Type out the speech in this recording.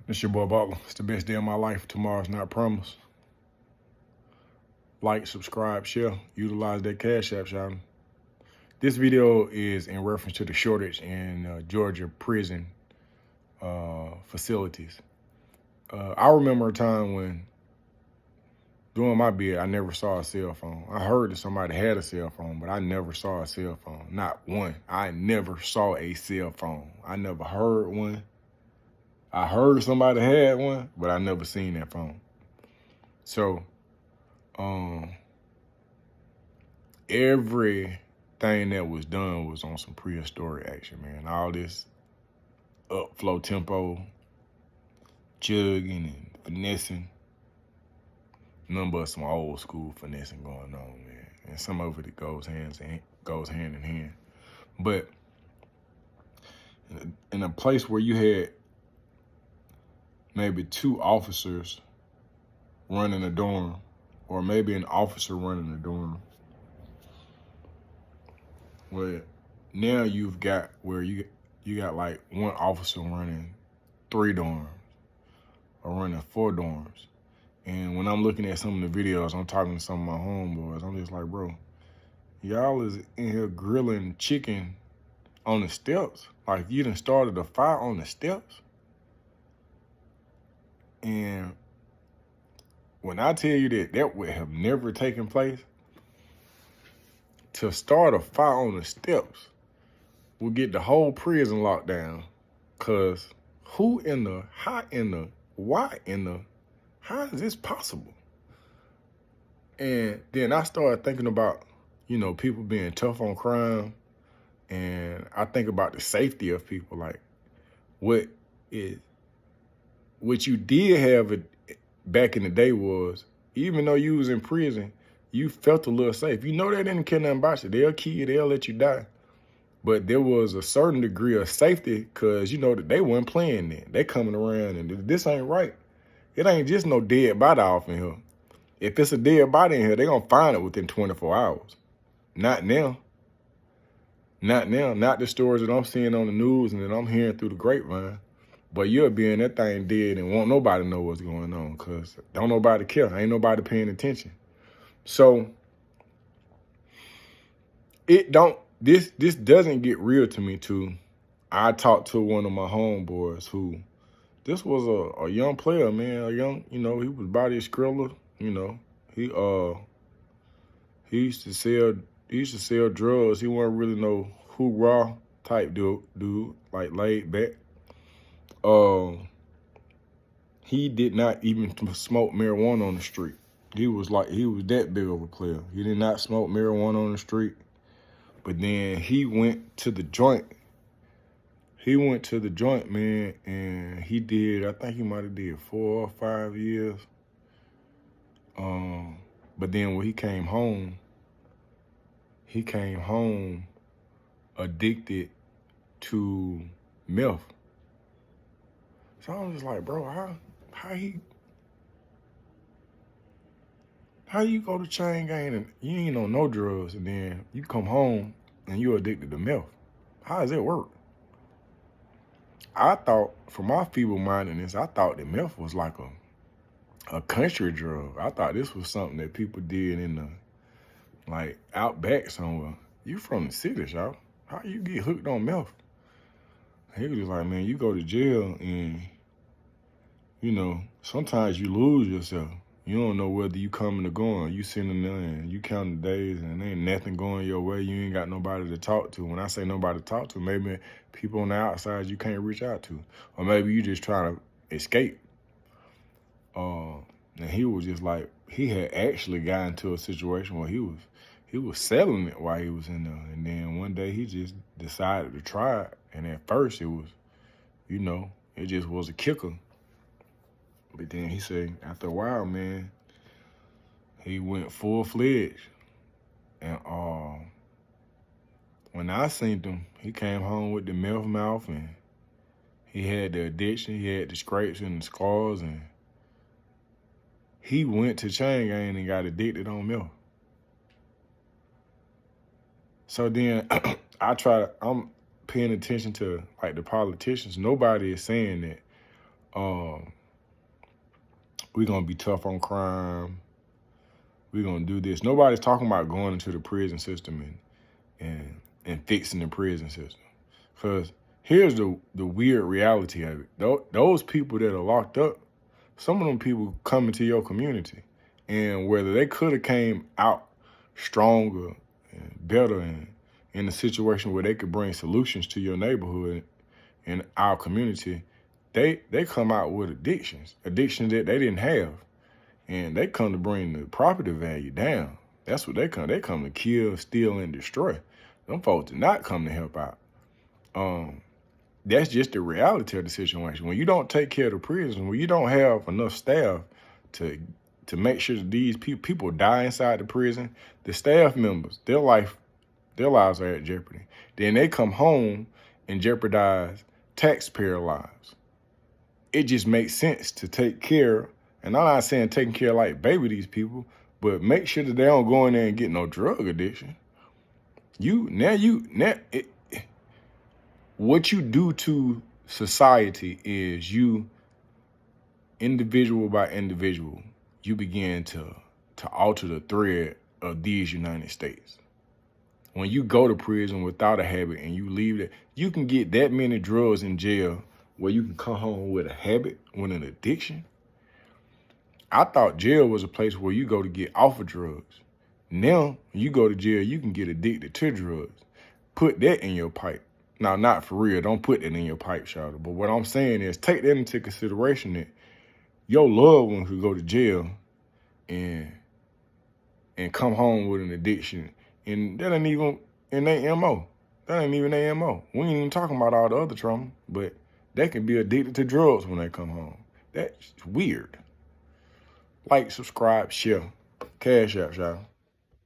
It's your boy Butler. It's the best day of my life. Tomorrow's not promised. Like, subscribe, share, utilize that Cash App, y'all. This video is in reference to the shortage in Georgia prison facilities. I remember a time when, during my bid, I never saw a cell phone. I heard that somebody had a cell phone, but I never saw a cell phone. Not one. I never saw a cell phone. I never heard one. I heard somebody had one, but I never seen that phone. So, everything that was done was on some prehistoric action, man. All this upflow tempo, jugging and finessing. None but some old school finessing going on, man. And some of it goes hand in hand. But in a place where you had maybe two officers running a dorm, or maybe an officer running a dorm, well, now you've got where you got like one officer running 3 dorms or running 4 dorms. And when I'm looking at some of the videos, I'm talking to some of my homeboys, I'm just like, bro, y'all is in here grilling chicken on the steps. Like, you done started a fire on the steps. And when I tell you that would have never taken place, to start a fire on the steps will get the whole prison locked down. Cause why how is this possible? And then I started thinking about, people being tough on crime. And I think about the safety of people. Like, what you did have back in the day was, even though you was in prison, you felt a little safe. You know they didn't care nothing about you. They'll kill you, they'll let you die. But there was a certain degree of safety because, that they weren't playing then. They coming around and this ain't right. It ain't just no dead body off in here. If it's a dead body in here, they gonna find it within 24 hours. Not now. Not now. Not the stories that I'm seeing on the news and that I'm hearing through the grapevine. But you'll be in that thing dead and won't nobody know what's going on because don't nobody care. Ain't nobody paying attention. So this doesn't get real to me too. I talked to one of my homeboys who, this was a young player, man, he was body skriller, he used to sell drugs. He wasn't really no hoorah type dude, like laid back. He did not even smoke marijuana on the street. He was that big of a player. He did not smoke marijuana on the street. But then he went to the joint. Man, and he did, I think he might have did 4 or 5 years. But then when he came home addicted to meth. So I was just like, bro, how you go to chain gang and you ain't on no drugs, and then you come home and you're addicted to meth? How does that work? I thought, for my feeble-mindedness, I thought that meth was like a country drug. I thought this was something that people did in the, out back somewhere. You from the cities, y'all. How you get hooked on meth? He was just like, man, you go to jail and, sometimes you lose yourself. You don't know whether you coming or going. You sitting there and you counting the days and ain't nothing going your way. You ain't got nobody to talk to. When I say nobody to talk to, maybe people on the outside you can't reach out to. Or maybe you just trying to escape. And he was just like, he had actually gotten into a situation where he was selling it while he was in there. And then one day he just decided to try it. And at first it was, it just was a kicker. But then he said, after a while, man, he went full-fledged. And when I seen him, he came home with the meth mouth, and he had the addiction, he had the scrapes and the scars, and he went to chain gang and got addicted on meth. So then I'm paying attention to the politicians. Nobody is saying that, We're going to be tough on crime. We're going to do this. Nobody's talking about going into the prison system and fixing the prison system. Because here's the weird reality of it. Those people that are locked up, some of them people come into your community. And whether they could have came out stronger and better and in a situation where they could bring solutions to your neighborhood and our community, they come out with addictions that they didn't have. And they come to bring the property value down. That's what they come. They come to kill, steal, and destroy. Them folks did not come to help out. That's just the reality of the situation. When you don't take care of the prison, when you don't have enough staff to make sure that these people die inside the prison, the staff members, their lives are at jeopardy. Then they come home and jeopardize taxpayer lives. It just makes sense to take care. And I'm not saying taking care like baby these people, but make sure that they don't go in there and get no drug addiction. What you do to society is you, individual by individual, you begin to alter the thread of these United States. When you go to prison without a habit and you leave it, you can get that many drugs in jail where you can come home with a habit, with an addiction. I thought jail was a place where you go to get off of drugs. Now, when you go to jail, you can get addicted to drugs. Put that in your pipe. Now, not for real. Don't put that in your pipe, Shawty. But what I'm saying is take that into consideration that your loved one could go to jail and come home with an addiction. And that ain't even in their MO. That ain't even their MO. We ain't even talking about all the other trauma, but they can be addicted to drugs when they come home. That's weird. Like, subscribe, share. Cash App, y'all.